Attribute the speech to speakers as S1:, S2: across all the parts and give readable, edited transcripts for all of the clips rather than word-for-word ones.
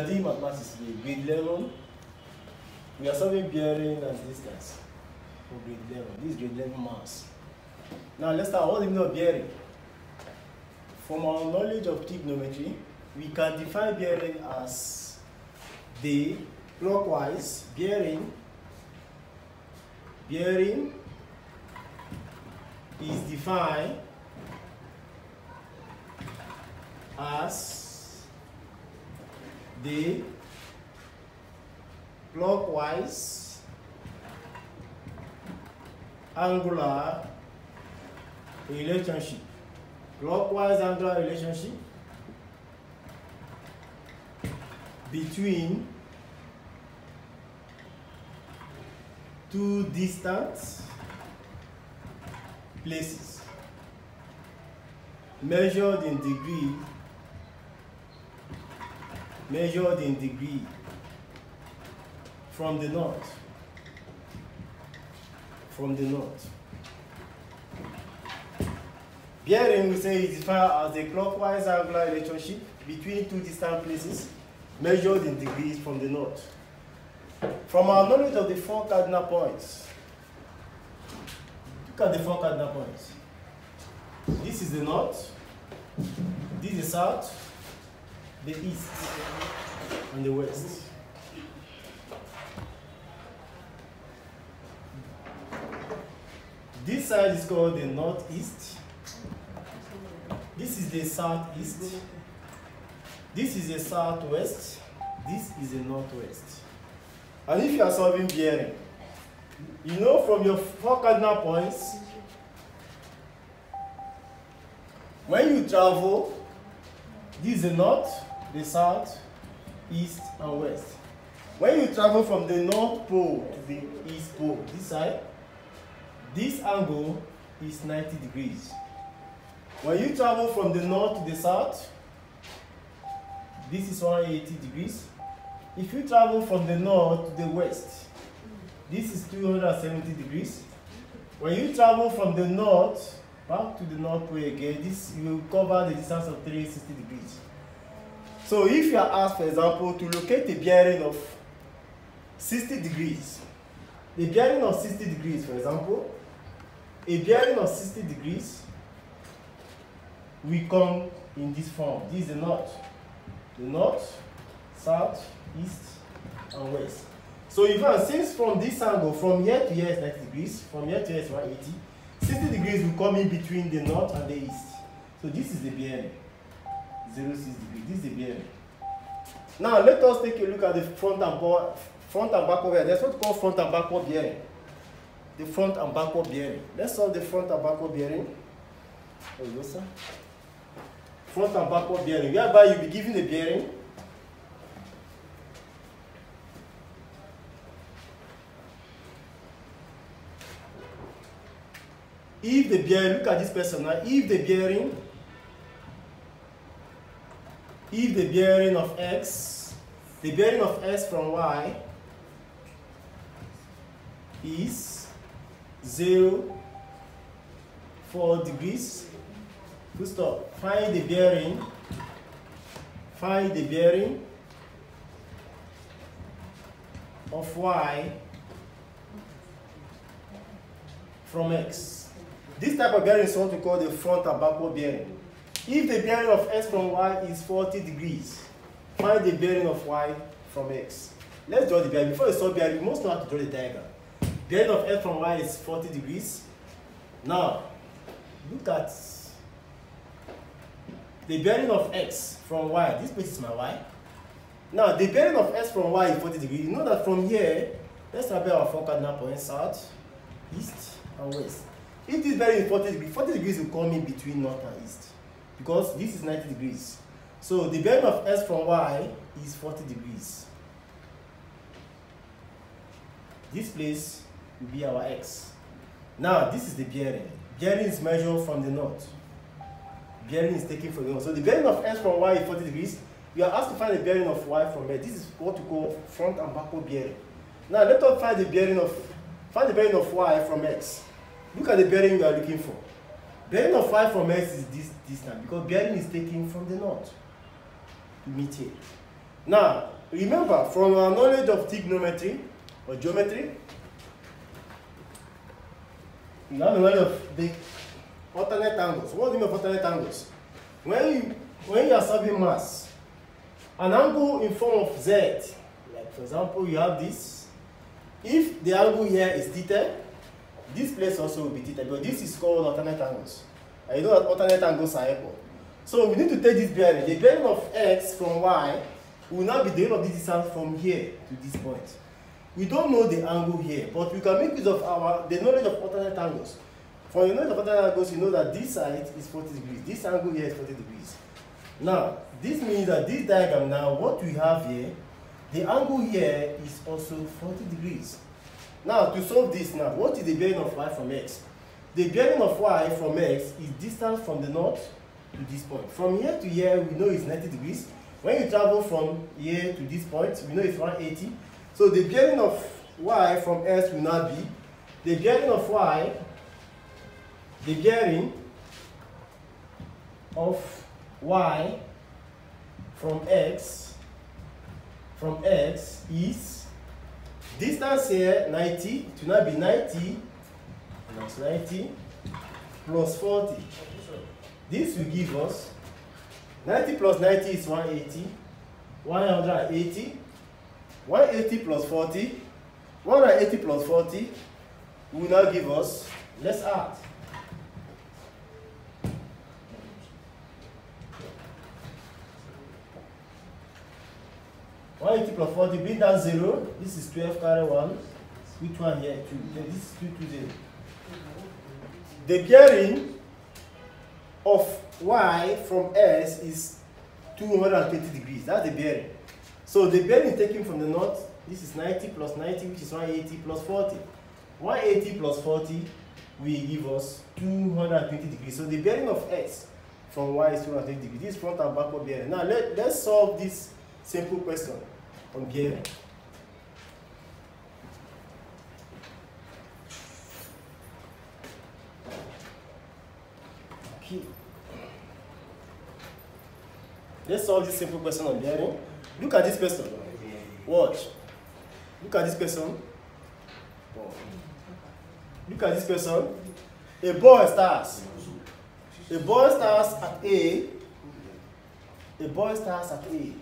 S1: are doing mathematics today, grade 11. We are solving bearing and distance for grade 11. This is grade 11 maths. Now let's start. What do we know of bearing? From our knowledge of trigonometry, we can define bearing as the clockwise bearing. Bearing is defined as the clockwise angular relationship. Clockwise angular relationship between two distant places measured in degree from the north. Bearing, we say, is defined as a clockwise angular relationship between two distant places measured in degrees from the north. From our knowledge of the four cardinal points, look at the four cardinal points. This is the north, this is the south, the east, and the west. This side is called the northeast. This is the southeast. This is the southwest. This is the northwest. And if you are solving bearing, you know from your four cardinal points, when you travel, this is the north, the south, east, and west. When you travel from the north pole to the east pole, this side, this angle is 90 degrees. When you travel from the north to the south, this is 180 degrees. If you travel from the north to the west, this is 270 degrees. When you travel from the north back to the north pole again, this you will cover the distance of 360 degrees. So if you are asked, for example, to locate a bearing of 60 degrees, the bearing of 60 degrees, for example, a bearing of 60 degrees will come in this form. This is the north, south, east, and west. So if I since from this angle, from here to here is 90 degrees, from here to here is 180, 60 degrees will come in between the north and the east. So this is the bearing, 0, 6 degrees. This is the bearing. Now let us take a look at the front and backward bearing. That's what we call front and backward bearing. The front and backward bearing. Let's solve the front and backward bearing. There you go, sir. Front and backward bearing, whereby you'll be given a bearing. If the bearing, look at this person now, if the bearing of x, the bearing of x from y is 0, 4 degrees, full stop. Find the bearing of y from x. This type of bearing is what we call the front and backward bearing. If the bearing of x from y is 40 degrees, find the bearing of y from x. Let's draw the bearing. Before you solve bearing, you must know how to draw the diagram. Bearing of x from y is 40 degrees. Now, look at the bearing of x from y. This place is my y. Now, the bearing of x from y is 40 degrees. You know that from here, let's have our four cardinal points, south, east, and west. If this bearing is 40 degrees will come in between north and east, because this is 90 degrees. So the bearing of x from y is 40 degrees. This place will be our x. Now this is the bearing. Bearing is measured from the north. Bearing is taken from the north. So the bearing of x from y is 40 degrees. We are asked to find the bearing of y from x. This is what we call front and backward bearing. Now let us find the bearing of y from x. Look at the bearing we are looking for. Bearing of y from x is this distance, because bearing is taken from the north to meet here. Now, remember from our knowledge of trigonometry or geometry, we have a knowledge of the alternate angles. What do you mean of alternate angles? When you are solving maths, an angle in form of z, like for example, you have this. If the angle here is theta, this place also will be theta, but this is called alternate angles. And you know that alternate angles are equal. So we need to take this bearing. The bearing of x from y will now be the area of this distance from here to this point. We don't know the angle here, but we can make use of the knowledge of alternate angles. From the knowledge of alternate angles, you know that this side is 40 degrees. This angle here is 40 degrees. Now, this means that this diagram now, what we have here, the angle here is also 40 degrees. Now, to solve this now, what is the bearing of y from x? The bearing of y from x is distance from the north to this point. From here to here, we know it's 90 degrees. When you travel from here to this point, we know it's 180. So the bearing of y from x will now be the bearing of y, the bearing of y from x is distance here 90, it will now be 90 plus 90 plus 40. This will give us 90 plus 90 is 180, 180, 180 plus 40, 180 plus 40 will now give us, let's add. Plus 40, bring down 0. This is 12 carry 1. Which one here? 2. Then this is 2, 2, 0. The bearing of y from s is 220 degrees. That's the bearing. So the bearing taken from the north, this is 90 plus 90, which is 180 plus 40. 180 plus 40 will give us 220 degrees. So the bearing of x from y is 220 degrees. This is front and backward bearing. Now let's solve this simple question on bearing. Okay. Let's solve this simple question on bearing. Look at this question. Watch. Look at this question. Look at this question. A boy starts. A boy starts at A. A boy starts at A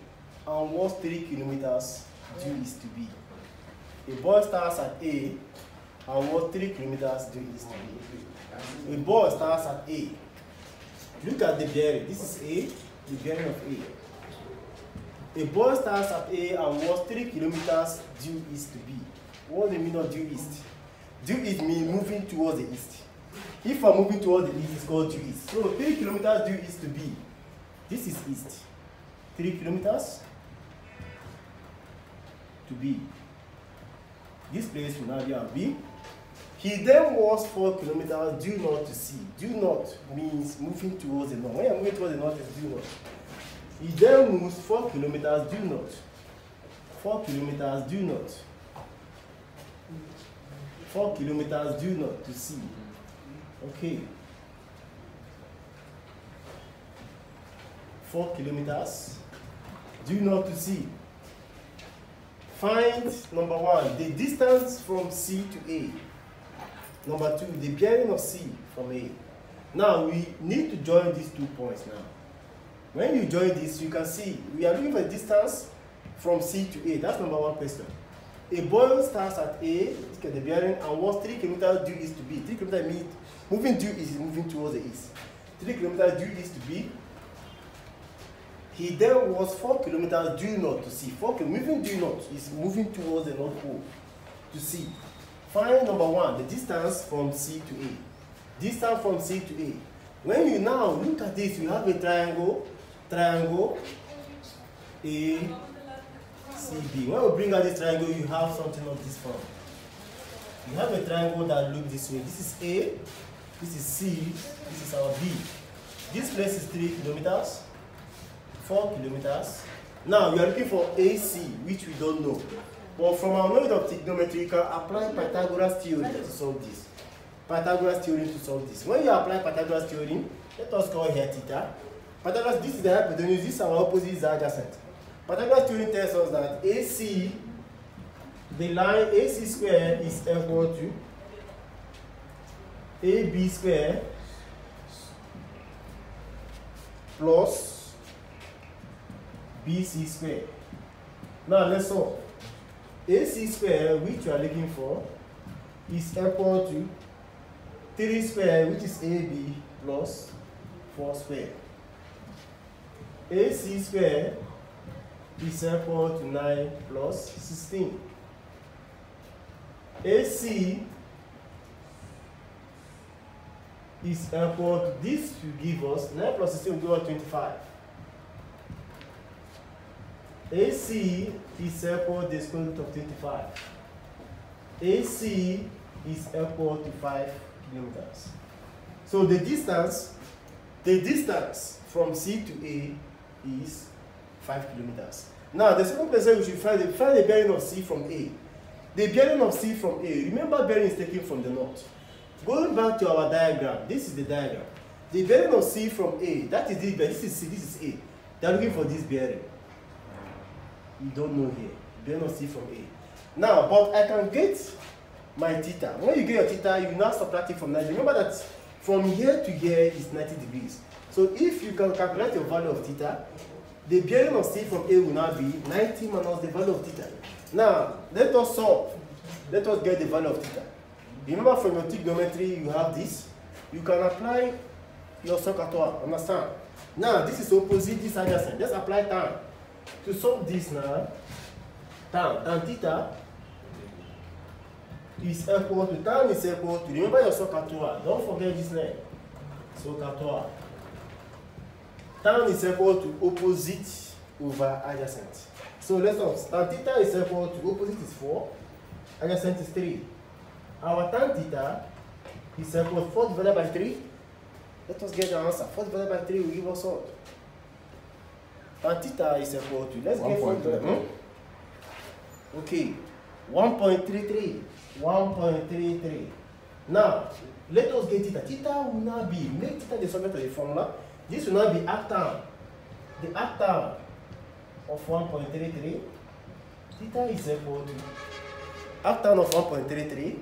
S1: and walks 3 kilometers due east to B. A boy starts at A and walks 3 kilometers due east to B. A boy starts at A. Look at the bearing. This is A, the bearing of A. A boy starts at A and walks 3 kilometers due east to B. What do you mean of due east? Due east means moving towards the east. If I'm moving towards the east, it's called due east. So 3 kilometers due east to B. This is east. 3 kilometers to B. This place will now be on B. He then walks 4 kilometers due north to C. Due north means moving towards the north. When you're moving towards the north, it's due north. He then moves 4 kilometers due north. 4 kilometers due north. 4 kilometers due north to C. Okay. 4 kilometers due north to C. Find, number 1, the distance from C to A. Number 2, the bearing of C from A. Now, we need to join these 2 points now. When you join this, you can see we are looking for distance from C to A. That's number 1 question. A boy starts at A, look at the bearing, and walks 3 kilometers due east to B. 3 kilometers means moving due east is moving towards the east. 3 kilometers due east to B. He then walks 4 kilometers due north to C. Moving due north is moving towards the North Pole to C. Find number 1, the distance from C to A. Distance from C to A. When you now look at this, you have a triangle A, C, B. When we bring out this triangle, you have something of this form. You have a triangle that looks this way. This is A, this is C, this is our B. This place is 3 kilometers, 4 kilometers. Now we are looking for AC, which we don't know. But from our knowledge of trigonometry, you can apply Pythagoras theorem to solve this. Pythagoras theorem to solve this. When you apply Pythagoras theorem, let us call here theta. Pythagoras, this is the hypotenuse, this is our opposite, is adjacent. Pythagoras theorem tells us that AC, the line AC square is equal to AB square plus BC square. Now let's solve. AC square, which we are looking for, is equal to 3 square, which is AB, plus 4 square. AC square is equal to 9 plus 16. AC is equal to, this will give us 9 plus 16 will give us 25. AC is equal to the square root of 25. AC is equal to 5 kilometers. So the distance from C to A is 5 kilometers. Now the second question we should find the bearing of C from A. The bearing of C from A, remember bearing is taken from the north. Going back to our diagram, this is the diagram. The bearing of C from A, that is this is C, this is A. They are looking for this bearing. You don't know here. Bearing of C from A. Now, but I can get my theta. When you get your theta, you now subtract it from 90. Remember that from here to here is 90 degrees. So if you can calculate your value of theta, the bearing of C from A will now be 90 minus the value of theta. Now, let us solve. Let us get the value of theta. Remember from your trigonometry, you have this. You can apply your SOHCAHTOA, understand? Now, this is opposite, this adjacent. Let's apply tan. To solve this now, tan theta is equal to, tan is equal to, remember your SOHCAHTOA, don't forget this name, SOHCAHTOA. Tan is equal to opposite over adjacent. So let's solve. Tan theta is equal to, opposite is 4, adjacent is 3. Our tan theta is equal to 4 divided by 3. Let us get the answer. 4 divided by 3 will give us what? Tan theta is equal to, let's get 4 divided by 3. Okay, 1.33. 1.33. Now, let us get theta. Theta will now be, make theta the subject of the formula. This will now be arctan. The arctan of 1.33. Theta is equal to, arctan of 1.33.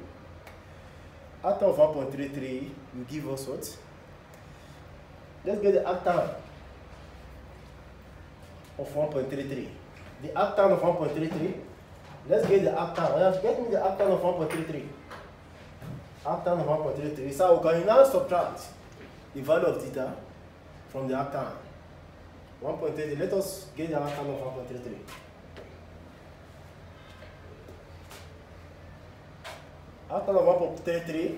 S1: Arctan of 1.33 will give us what? Let's get the arctan of 1.33. The arctan of 1.33. Let's get the arctan. Get me the arctan of 1.33. Arctan of 1.33. So we can now subtract the value of theta from the arctan. 1.33. Let us get the arctan of 1.33. Arctan of 1.33.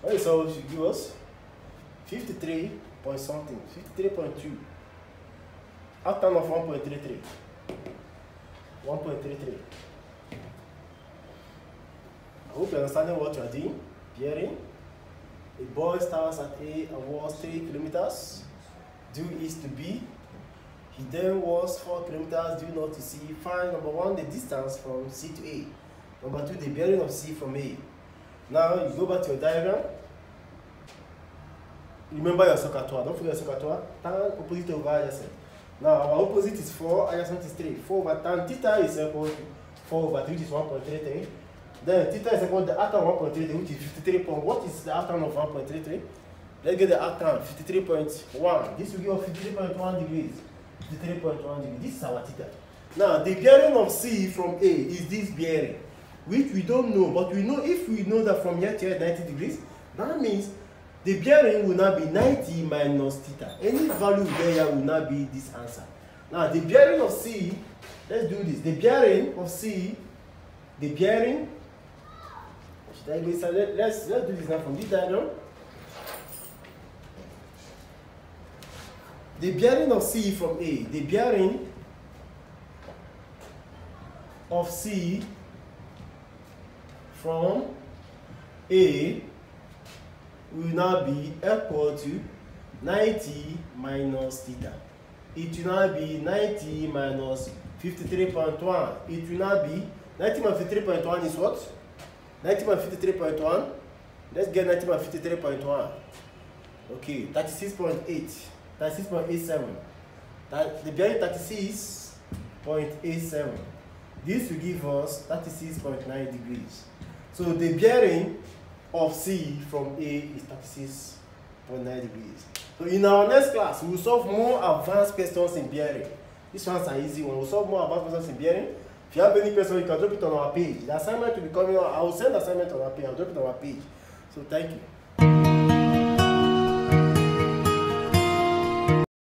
S1: What is all should give us? 53 point something. 53.2. Arctan of 1.33. 1.33. I hope you're understanding what you are doing. Bearing. A boy starts at A and walks 3 kilometers due east to B. He then walks 4 kilometers due north to C. Find number 1, the distance from C to A. Number 2, the bearing of C from A. Now you go back to your diagram. Remember your SOHCAHTOA. Don't forget your SOHCAHTOA. Tan opposite over adjacent. Now our opposite is 4, adjacent is 3. 4 over tan theta is equal to 4 over 3, which is 1.33. Then theta is equal to the arctan of 1.33, which is 53. What is the arctan of 1.33? Let's get the arctan, 53.1. This will give us 53.1 degrees. 53.1 degrees. This is our theta. Now the bearing of C from A is this bearing, which we don't know, but we know, if we know that from here to here 90 degrees, that means the bearing will now be 90 minus theta. Any value there will now be this answer. Now the bearing of C, let's do this. The bearing of C, the bearing, let's do this now from this diagram. The bearing of C from A, the bearing of C from A will now be equal to 90 minus theta. It will now be 90 minus 53.1. It will now be 90 minus 53.1 is what? 90 minus 53.1. Let's get 90 minus 53.1. Okay, 36.8. 36.87. The bearing 36 0.87. This will give us 36.9 degrees. So the bearing of C from A is 36.9 degrees. So in our next class, we will solve more advanced questions in bearing. These ones are easy ones. We'll solve more advanced questions in bearing. If you have any question, you can drop it on our page. The assignment will be coming on. I will send the assignment on our page. I'll drop it on our page. So thank you.